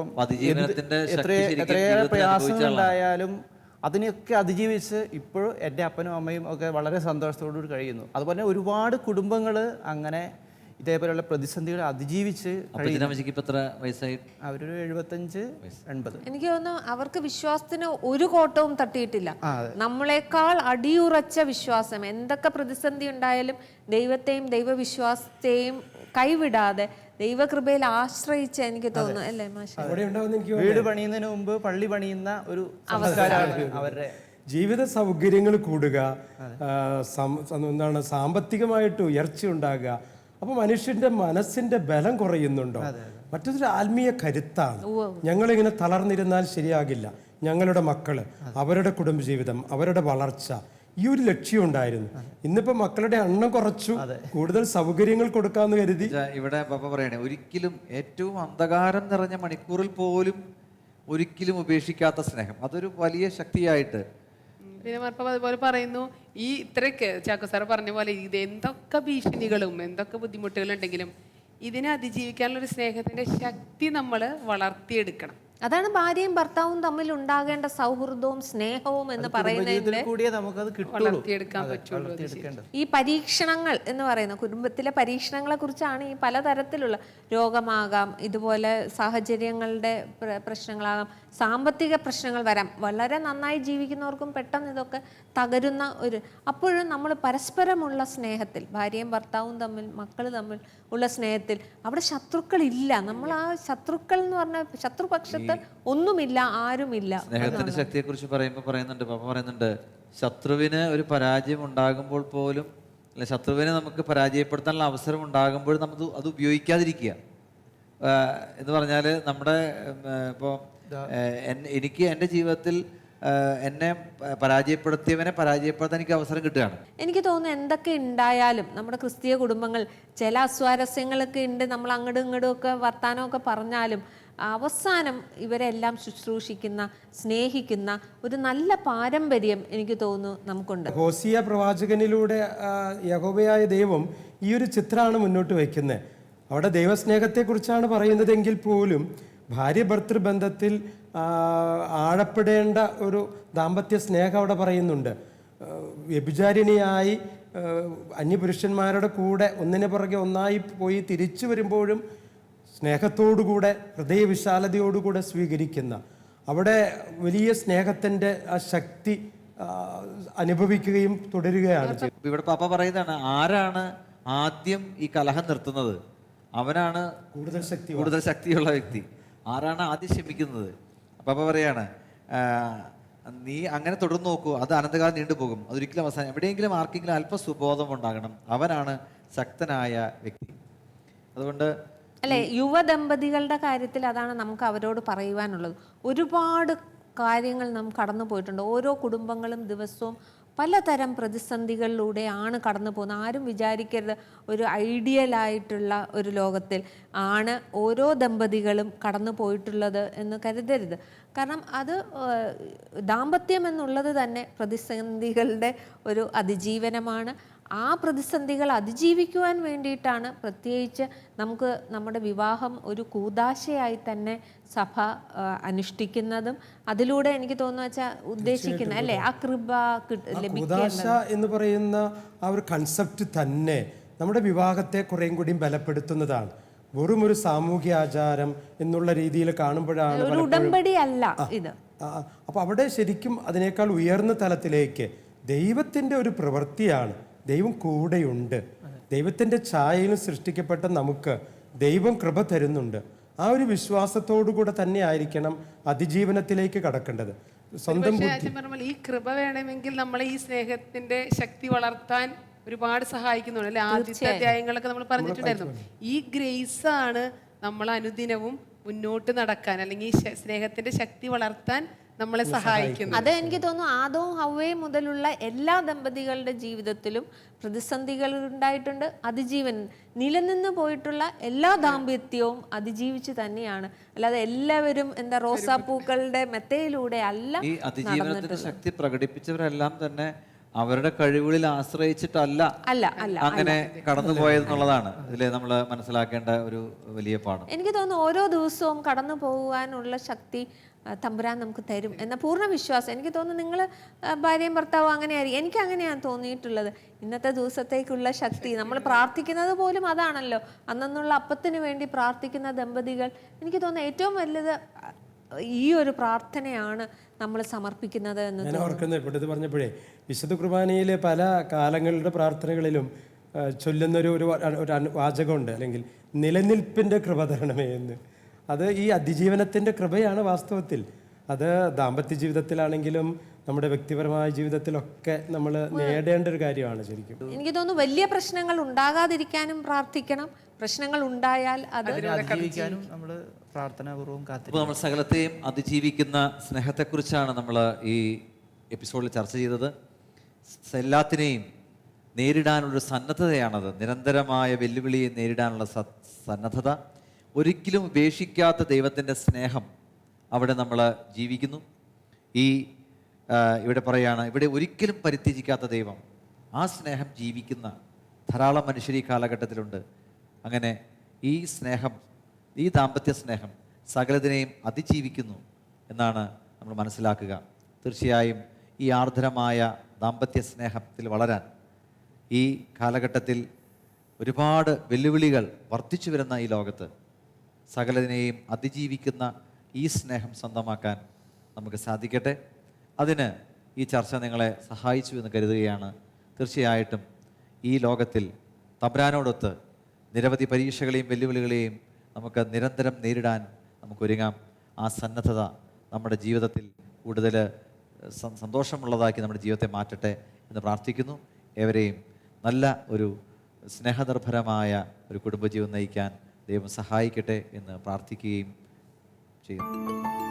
എത്രയേറെ പ്രയാസങ്ങളുണ്ടായാലും അതിനെയൊക്കെ അതിജീവിച്ച് ഇപ്പോഴും എൻ്റെ അപ്പനും അമ്മയും ഒക്കെ വളരെ സന്തോഷത്തോടുകൂടി കഴിയുന്നു. അതുപോലെ ഒരുപാട് കുടുംബങ്ങൾ അങ്ങനെ ഇതേപോലെയുള്ള പ്രതിസന്ധികളെ അതിജീവിച്ച് അപ്പച്ചനമ്മച്ചിക്ക് ഇപ്പം എത്ര വയസ്സായി? അവരൊരു 75-80. എനിക്ക് തോന്നുന്നു അവർക്ക് വിശ്വാസത്തിന് ഒരു കോട്ടവും തട്ടിയിട്ടില്ല. നമ്മളെക്കാൾ അടിയുറച്ച വിശ്വാസം, എന്തൊക്കെ പ്രതിസന്ധി ഉണ്ടായാലും ദൈവത്തെയും ദൈവവിശ്വാസത്തെയും കൈവിടാതെ ദൈവകൃപയിൽ ആശ്രയിച്ച, എനിക്ക് തോന്നുന്നു അല്ലേ മാഷെ? അവിടെ ഉണ്ടാവുന്ന എനിക്ക് വീട് പണിയുന്നതിന് മുമ്പ് പള്ളി പണിയുന്ന ഒരു സംസ്കാരമാണ് അവരുടെ. ജീവിത സൗകര്യങ്ങൾ കൂടുക, എന്താണ് സാമ്പത്തികമായിട്ട് ഉയർച്ച ഉണ്ടാകുക. അപ്പൊ മനുഷ്യന്റെ മനസ്സിന്റെ ബലം കുറയുന്നുണ്ടോ? മറ്റൊരു ആത്മീയ കരുത്താണ്. ഞങ്ങളിങ്ങനെ തളർന്നിരുന്നാൽ ശരിയാകില്ല. ഞങ്ങളുടെ മക്കള്, അവരുടെ കുടുംബജീവിതം, അവരുടെ വളർച്ച, ഈ ഒരു ലക്ഷ്യം ഉണ്ടായിരുന്നു. ഇന്നിപ്പോ മക്കളുടെ എണ്ണം കുറച്ചു, കൂടുതൽ സൗകര്യങ്ങൾ കൊടുക്കാന്ന് കരുതി. ഇവിടെ പപ്പ പറയണേ, ഒരിക്കലും ഏറ്റവും അന്ധകാരം നിറഞ്ഞ മണിക്കൂറിൽ പോലും ഒരിക്കലും ഉപേക്ഷിക്കാത്ത സ്നേഹം, അതൊരു വലിയ ശക്തിയായിട്ട്. പിന്നെ മാർപ്പാപ്പ അതുപോലെ പറയുന്നു, ഈ ഇത്രയൊക്കെ ചാക്കോ സാറ് പറഞ്ഞ പോലെ ഇത് എന്തൊക്കെ ഭീഷണികളും എന്തൊക്കെ ബുദ്ധിമുട്ടുകളുണ്ടെങ്കിലും ഇതിനെ അതിജീവിക്കാനുള്ള ഒരു സ്നേഹത്തിന്റെ ശക്തി നമ്മൾ വളർത്തിയെടുക്കണം. അതാണ് ഭാര്യയും ഭർത്താവും തമ്മിൽ ഉണ്ടാകേണ്ട സൗഹൃദവും സ്നേഹവും എന്ന് പറയുന്നതിന്റെ വളർത്തിയെടുക്കാൻ പറ്റുള്ളൂ. ഈ പരീക്ഷണങ്ങൾ എന്ന് പറയുന്ന കുടുംബത്തിലെ പരീക്ഷണങ്ങളെ കുറിച്ചാണ് ഈ പലതരത്തിലുള്ള രോഗമാകാം, ഇതുപോലെ സാഹചര്യങ്ങളുടെ പ്രശ്നങ്ങളാകാം, സാമ്പത്തിക പ്രശ്നങ്ങൾ വരാം. വളരെ നന്നായി ജീവിക്കുന്നവർക്കും പെട്ടെന്ന് ഇതൊക്കെ തകരുന്ന ഒരു, അപ്പോഴും നമ്മൾ പരസ്പരമുള്ള സ്നേഹത്തിൽ, ഭാര്യയും ഭർത്താവും തമ്മിൽ, മക്കൾ തമ്മിൽ ഉള്ള സ്നേഹത്തിൽ അവിടെ ശത്രുക്കളില്ല. നമ്മൾ ആ ശത്രുക്കൾ എന്ന് പറഞ്ഞ ശത്രുപക്ഷത്ത് ഒന്നുമില്ല, ആരുമില്ല. സ്നേഹത്തിന്റെ ശക്തിയെ കുറിച്ച് പറയുന്നുണ്ട്, പപ്പ പറയുന്നുണ്ട്, ശത്രുവിന് ഒരു പരാജയം ഉണ്ടാകുമ്പോൾ പോലും, അല്ലെ ശത്രുവിനെ നമുക്ക് പരാജയപ്പെടുത്താനുള്ള അവസരം ഉണ്ടാകുമ്പോഴും നമുക്ക് അത് ഉപയോഗിക്കാതിരിക്കുക എന്ന് പറഞ്ഞാൽ, നമ്മുടെ ഇപ്പോൾ എനിക്ക് എൻ്റെ ജീവിതത്തിൽ എന്നെ പരാജയപ്പെടുത്തിയവനെ പരാജയപ്പെടുത്താൻ എനിക്ക് അവസരം കിട്ടുകയാണ്. എനിക്ക് തോന്നുന്നു എന്തൊക്കെ ഉണ്ടായാലും നമ്മുടെ ക്രിസ്തീയ കുടുംബങ്ങൾ ചില അസ്വാരസ്യങ്ങളൊക്കെ ഉണ്ട്, നമ്മൾ അങ്ങോട്ടും ഇങ്ങോട്ടും ഒക്കെ വർത്താനമൊക്കെ പറഞ്ഞാലും അവസാനം ഇവരെല്ലാം ശുശ്രൂഷിക്കുന്ന, സ്നേഹിക്കുന്ന ഒരു നല്ല പാരമ്പര്യം എനിക്ക് തോന്നുന്നു നമുക്കുണ്ട്. ഹോസിയ പ്രവാചകനിലൂടെ യഹോവയായ ദൈവം ഈ ഒരു ചിത്രമാണ് മുന്നോട്ട് വയ്ക്കുന്നത്. അവിടെ ദൈവസ്നേഹത്തെക്കുറിച്ചാണ് പറയുന്നതെങ്കിൽ പോലും ഭാര്യ ഭർത്തൃബന്ധത്തിൽ ആഴപ്പെടേണ്ട ഒരു ദാമ്പത്യ സ്നേഹം അവിടെ പറയുന്നുണ്ട്. വ്യഭിചാരിണിയായി അന്യപുരുഷന്മാരുടെ കൂടെ ഒന്നിനെ പുറകെ ഒന്നായി പോയി തിരിച്ചു വരുമ്പോഴും സ്നേഹത്തോടുകൂടെ, ഹൃദയവിശാലതയോടുകൂടെ സ്വീകരിക്കുന്ന, അവിടെ വലിയ സ്നേഹത്തിൻ്റെ ആ ശക്തി അനുഭവിക്കുകയും തുടരുകയാണ് ചെയ്യുന്നത്. ഇവിടെ പാപ്പ പറയുന്നതാണ്, ആരാണ് ആദ്യം ഈ കലഹം നിർത്തുന്നത്? അവനാണ് കൂടുതൽ ശക്തിയുള്ള വ്യക്തി. ആരാണ് ആദ്യം ക്ഷമിക്കുന്നത്? പാപ്പ പറയാണ്, നീ അങ്ങനെ തുടർന്ന് നോക്കൂ, അത് അനന്തകാലം നീണ്ടുപോകും, അതൊരിക്കലും അവസാനം. എവിടെയെങ്കിലും ആർക്കെങ്കിലും അല്പം സുബോധം ഉണ്ടാകണം, അവനാണ് ശക്തനായ വ്യക്തി. അതുകൊണ്ട് അല്ലെ, യുവദമ്പതികളുടെ കാര്യത്തിൽ അതാണ് നമുക്ക് അവരോട് പറയുവാനുള്ളത്. ഒരുപാട് കാര്യങ്ങൾ നാം കടന്നു പോയിട്ടുണ്ട്. ഓരോ കുടുംബങ്ങളും ദിവസവും പലതരം പ്രതിസന്ധികളിലൂടെയാണ് കടന്നു പോകുന്നത്. ആരും വിചാരിക്കരുത് ഒരു ഐഡിയലായിട്ടുള്ള ഒരു ലോകത്തിൽ ആണ് ഓരോ ദമ്പതികളും കടന്നു പോയിട്ടുള്ളത് എന്ന് കരുതരുത്. കാരണം അത് ദാമ്പത്യം എന്നുള്ളത് തന്നെ പ്രതിസന്ധികളുടെ ഒരു അതിജീവനമാണ്. ആ പ്രതിസന്ധികൾ അതിജീവിക്കുവാൻ വേണ്ടിയിട്ടാണ് പ്രത്യേകിച്ച് നമുക്ക് നമ്മുടെ വിവാഹം ഒരു കൂദാശയായി തന്നെ സഭ അനുഷ്ഠിക്കുന്നതും അതിലൂടെ എനിക്ക് തോന്നുന്നു വെച്ചാൽ ഉദ്ദേശിക്കുന്നത് അല്ലേ, ആ കൃപ കൂദാശ എന്ന് പറയുന്ന ആ ഒരു കൺസെപ്റ്റ് തന്നെ നമ്മുടെ വിവാഹത്തെ കുറേയും കൂടിയും ബലപ്പെടുത്തുന്നതാണ്. വെറും ഒരു സാമൂഹ്യ ആചാരം എന്നുള്ള രീതിയിൽ കാണുമ്പോഴാണ് ഒരു ഉടമ്പടി അല്ല ഇത്. അപ്പൊ അവിടെ ശരിക്കും അതിനേക്കാൾ ഉയർന്ന തലത്തിലേക്ക് ദൈവത്തിന്റെ ഒരു പ്രവൃത്തിയാണ്. ദൈവം കൂടെയുണ്ട്. ദൈവത്തിന്റെ ഛായയിലും സൃഷ്ടിക്കപ്പെട്ട നമുക്ക് ദൈവം കൃപ തരുന്നുണ്ട്. ആ ഒരു വിശ്വാസത്തോടു കൂടെ തന്നെ ആയിരിക്കണം അതിജീവനത്തിലേക്ക് കടക്കേണ്ടത്. സ്വന്തം ഈ കൃപ വേണമെങ്കിൽ നമ്മളെ ഈ സ്നേഹത്തിന്റെ ശക്തി വളർത്താൻ ഒരുപാട് സഹായിക്കുന്നുണ്ട് അല്ലെ. ആദ്യത്തെ അധ്യായങ്ങളൊക്കെ നമ്മൾ പറഞ്ഞിട്ടുണ്ടായിരുന്നു. ഈ ഗ്രേസ് ആണ് നമ്മൾ അനുദിനവും മുന്നോട്ട് നടക്കാൻ അല്ലെങ്കിൽ സ്നേഹത്തിന്റെ ശക്തി വളർത്താൻ നമ്മളെ സഹായിക്കുന്നു. അത് എനിക്ക് തോന്നുന്നു ആദവും ഹവ്വയും മുതലുള്ള എല്ലാ ദമ്പതികളുടെ ജീവിതത്തിലും പ്രതിസന്ധികൾ ഉണ്ടായിട്ടുണ്ട്. അതിജീവൻ നിലനിന്ന് പോയിട്ടുള്ള എല്ലാ ദാമ്പത്യവും അതിജീവിച്ച് തന്നെയാണ്. അല്ലാതെ എല്ലാവരും എന്താ റോസാപ്പൂക്കളുടെ മെത്തയിലൂടെ അല്ല. ഈ അതിജീവനത്തിന്റെ ശക്തി പ്രകടിപ്പിച്ചവരെല്ലാം തന്നെ അവരുടെ കഴിവുകളിൽ ആശ്രയിച്ചിട്ടല്ല അങ്ങനെ കടന്നുപോയെന്നുള്ളതാണ് ഇതില് നമ്മൾ മനസ്സിലാക്കേണ്ട ഒരു വലിയ പാഠം. എനിക്ക് തോന്നുന്നു ഓരോ ദിവസവും കടന്നു പോകുവാനുള്ള ശക്തി തമ്പുരാൻ നമുക്ക് തരും എന്ന പൂർണ്ണ വിശ്വാസം. എനിക്ക് തോന്നുന്നു നിങ്ങൾ ഭാര്യയും ഭർത്താവും അങ്ങനെയായിരിക്കും. എനിക്ക് അങ്ങനെയാണ് തോന്നിയിട്ടുള്ളത്. ഇന്നത്തെ ദിവസത്തേക്കുള്ള ശക്തി നമ്മൾ പ്രാർത്ഥിക്കുന്നത് പോലും അതാണല്ലോ. അന്നുള്ള അപ്പത്തിന് വേണ്ടി പ്രാർത്ഥിക്കുന്ന ദമ്പതികൾ, എനിക്ക് തോന്നുന്നു ഏറ്റവും വലുത് ഈ ഒരു പ്രാർത്ഥനയാണ് നമ്മൾ സമർപ്പിക്കുന്നത് എന്ന് ഞാൻ ഓർക്കുന്നത് ഇപ്പോൾ ഇത് പറഞ്ഞപ്പോഴേ, വിശുദ്ധ കുർബാനയിലെ പല കാലങ്ങളുടെ പ്രാർത്ഥനകളിലും ചൊല്ലുന്നൊരു ഒരു വാചകമുണ്ട്, അല്ലെങ്കിൽ നിലനിൽപ്പിൻ്റെ കൃപ തരണമേ എന്ന്. അത് ഈ അതിജീവനത്തിൻ്റെ കൃപയാണ് വാസ്തവത്തിൽ. അത് ദാമ്പത്യ ജീവിതത്തിലാണെങ്കിലും നമ്മുടെ വ്യക്തിപരമായ ജീവിതത്തിലൊക്കെ നമ്മൾ നേടേണ്ട ഒരു കാര്യമാണ് ശരിക്കും. എനിക്ക് തോന്നുന്നു വലിയ പ്രശ്നങ്ങൾ ഉണ്ടാകാതിരിക്കാനും പ്രാർത്ഥിക്കണം. പ്രശ്നങ്ങൾ ഉണ്ടായാൽ അത് അതിജീവിക്കാനും നമ്മൾ പ്രാർത്ഥനാപൂർവ്വം അപ്പോൾ കാത്തിരിക്കും. നമ്മൾ സകലത്തെയും അതിജീവിക്കുന്ന സ്നേഹത്തെക്കുറിച്ചാണ് നമ്മൾ ഈ എപ്പിസോഡിൽ ചർച്ച ചെയ്തത്. എല്ലാത്തിനെയും നേരിടാനുള്ളൊരു സന്നദ്ധതയാണത്. നിരന്തരമായ വെല്ലുവിളിയെ നേരിടാനുള്ള സന്നദ്ധത. ഒരിക്കലും ഉപേക്ഷിക്കാത്ത ദൈവത്തിൻ്റെ സ്നേഹം അവിടെ നമ്മൾ ജീവിക്കുന്നു. ഇവിടെ പറയുകയാണ്, ഇവിടെ ഒരിക്കലും പരിത്യജിക്കാത്ത ദൈവം, ആ സ്നേഹം ജീവിക്കുന്ന ധാരാളം മനുഷ്യർ ഈ കാലഘട്ടത്തിലുണ്ട്. അങ്ങനെ ഈ സ്നേഹം, ഈ ദാമ്പത്യ സ്നേഹം സകലതിനെയും അതിജീവിക്കുന്നു എന്നാണ് നമ്മൾ മനസ്സിലാക്കുക. തീർച്ചയായും ഈ ആർദ്രമായ ദാമ്പത്യ സ്നേഹത്തിൽ വളരാൻ ഈ കാലഘട്ടത്തിൽ ഒരുപാട് വെല്ലുവിളികൾ വർദ്ധിച്ചു വരുന്ന ഈ ലോകത്ത് സകലതിനെയും അതിജീവിക്കുന്ന ഈ സ്നേഹം സ്വന്തമാക്കാൻ നമുക്ക് സാധിക്കട്ടെ. അതിന് ഈ ചർച്ച നിങ്ങളെ സഹായിച്ചു എന്ന് കരുതുകയാണ്. തീർച്ചയായിട്ടും ഈ ലോകത്തിൽ തമ്പുരാനോടൊത്ത് നിരവധി പരീക്ഷകളെയും വെല്ലുവിളികളെയും നമുക്ക് നിരന്തരം നേരിടാൻ നമുക്കൊരുങ്ങാം. ആ സന്നദ്ധത നമ്മുടെ ജീവിതത്തിൽ കൂടുതൽ സന്തോഷമുള്ളതാക്കി നമ്മുടെ ജീവിതത്തെ മാറ്റട്ടെ എന്ന് പ്രാർത്ഥിക്കുന്നു. ഏവരെയും നല്ല ഒരു സ്നേഹനിർഭരമായ ഒരു കുടുംബജീവിതം നയിക്കാൻ ദൈവം സഹായിക്കട്ടെ എന്ന് പ്രാർത്ഥിക്കുകയും ചെയ്യുന്നു.